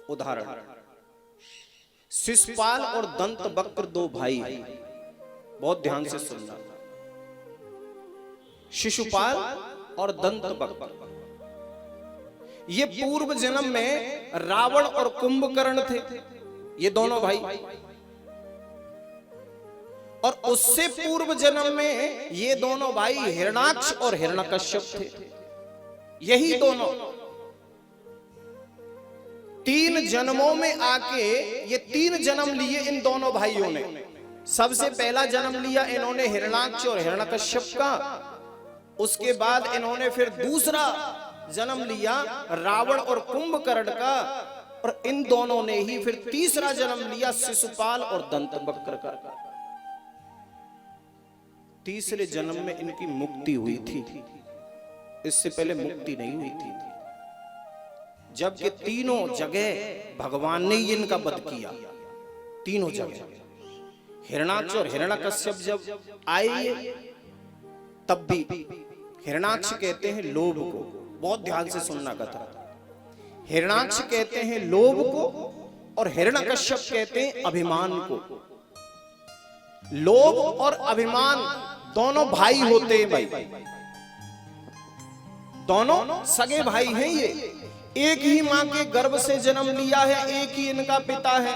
उदाहरण, शिशुपाल और दंत वक्र दो भाई, बहुत ध्यान से सुनना। शिशुपाल और दंत वक्र ये पूर्व जन्म में रावण और कुंभकर्ण थे, ये दोनों भाई। और उससे पूर्व जन्म में ये दोनों भाई हिरणाक्ष और हिरण्यकश्यप थे। यही दोनों 3 जन्मों में आके ये 3 जन्म लिए इन दोनों भाइयों ने। सबसे पहला जन्म लिया इन्होंने हिरणाक्ष और हिरण्यकश्यप का, उसके बाद इन्होंने फिर दूसरा जन्म लिया रावण और कुंभकर्ण का, और इन दोनों ने ही फिर तीसरा जन्म लिया शिशुपाल और दंतवक्र का। तीसरे जन्म में इनकी मुक्ति हुई थी, इससे पहले मुक्ति नहीं हुई थी। जबकि तीनों जगह भगवान ने ही इनका वध किया, तीनों जगह। हिरणाक्ष और हिरण्यकश्यप जब आए तब भी हिरणाक्ष कहते हैं लोभ को, बहुत ध्यान से सुनना कथा। हिरणाक्ष कहते हैं लोभ को और हिरण्यकश्यप कहते हैं अभिमान को। लोभ और अभिमान दोनों भाई होते हैं भाई, दोनों सगे भाई हैं। ये एक ही मां के गर्भ से जन्म लिया है, एक ही इनका पिता है,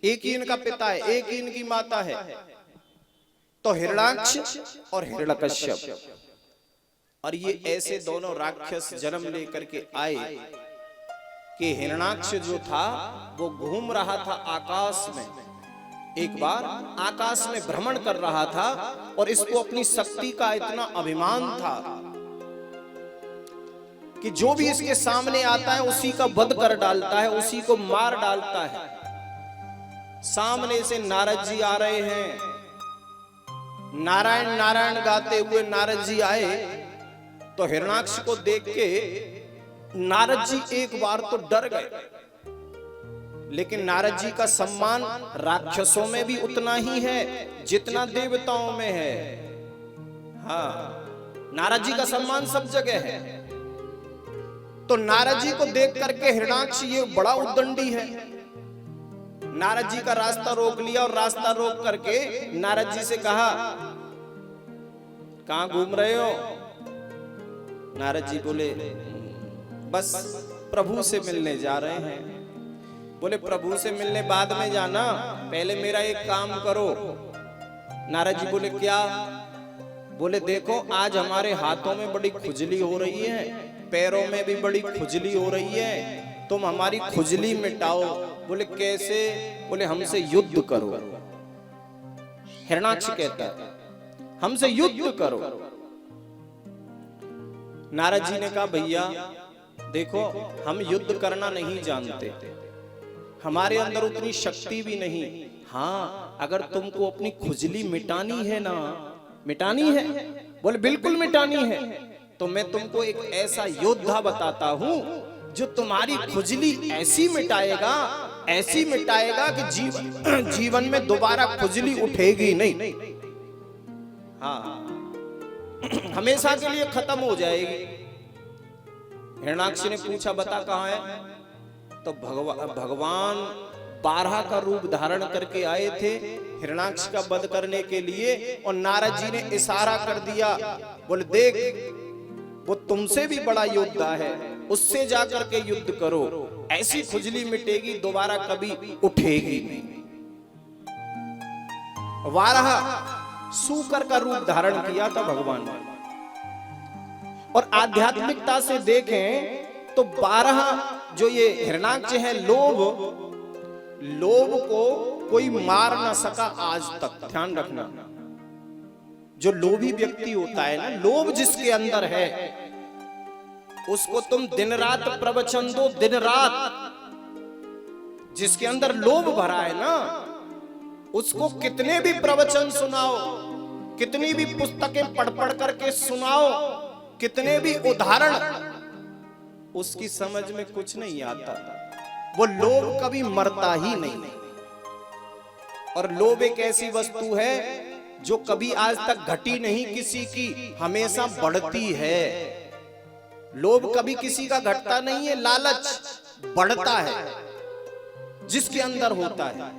एक ही इनका पिता है, एक ही इनकी माता है। तो हिरणाक्ष और हिरण्यकश्यप, और ये ऐसे दोनों राक्षस जन्म लेकर के आए कि हिरणाक्ष जो था वो घूम रहा था आकाश में। एक बार आकाश में भ्रमण कर रहा था और इसको अपनी शक्ति का इतना अभिमान था कि जो भी इसके सामने आता है उसी का वध कर डालता है, उसी को मार डालता है। सामने से नारद जी आ रहे हैं, नारायण नारायण गाते हुए नारद जी आए, तो हिरणाक्ष को देख के नारद जी एक बार तो डर गए। लेकिन नारद जी का सम्मान राक्षसों में भी उतना ही है जितना देवताओं में है। हाँ, नारद जी का सम्मान सब जगह है। तो नारद जी को देख करके हिरणाक्ष ये बड़ा उद्दंडी है, नारद जी का रास्ता रोक लिया और रास्ता रोक करके नारद जी से कहा, कहां घूम रहे हो? नारद जी बोले, बस प्रभु से मिलने जा रहे हैं। बोले, प्रभु से मिलने बाद में जाना, पहले मेरा एक काम करो। नारद जी बोले, क्या? बोले, देखो आज हमारे हाथों में बड़ी खुजली हो रही है, पैरों में भी बड़ी खुजली हो रही है, तुम हमारी खुजली मिटाओ। बोले, कैसे? बोले, हमसे युद्ध करो। हिरणाक्ष कहता है, हमसे युद्ध करो। नारद जी ने कहा, भैया देखो, हम युद्ध करना नहीं जानते, हमारे अंदर उतनी शक्ति भी नहीं। हाँ, अगर तुमको अपनी खुजली मिटानी है ना, मिटानी है? बोले, बिल्कुल मिटानी है। तो मैं तुमको एक ऐसा योद्धा बताता हूं जो तुम्हारी खुजली ऐसी मिटाएगा, ऐसी मिटाएगा कि जीवन में दोबारा खुजली उठेगी नहीं। हाँ, हमेशा के लिए खत्म हो जाएगी। हिरणाक्ष ने पूछा, बता कहां है? तो भगवान 12 का रूप धारण करके आए थे हिरणाक्ष का वध करने के लिए, और नारद जी ने इशारा कर दिया। बोले, देख, वो तुमसे भी बड़ा योद्धा है, उससे जाकर के युद्ध करो, ऐसी खुजली मिटेगी, दोबारा कभी उठेगी नहीं। 12 सूकर का रूप धारण किया था भगवान ने। और आध्यात्मिकता से देखें तो 12 जो ये हिरणाक्ष है, लोभ को कोई मार ना सका आज तक। ध्यान रखना, जो लोभी व्यक्ति होता है ना, लोभ जिसके अंदर है, उसको तुम दिन रात प्रवचन दो, दिन रात। जिसके अंदर लोभ भरा है ना, उसको कितने भी प्रवचन सुनाओ, कितनी भी पुस्तकें पढ़ पढ़ करके सुनाओ, कितने भी उदाहरण, उसकी समझ में कुछ नहीं आता। वो लोभ कभी मरता ही नहीं। और लोभ एक ऐसी वस्तु है जो कभी आज तक घटी नहीं किसी की, हमेशा बढ़ती है। लोभ कभी किसी का घटता नहीं है, लालच बढ़ता है जिसके अंदर होता है।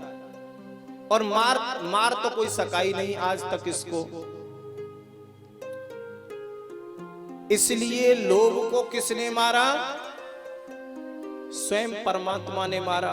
और मार तो कोई सका ही नहीं आज तक इसको। इसलिए लोभ को किसने मारा? स्वयं परमात्मा ने मारा।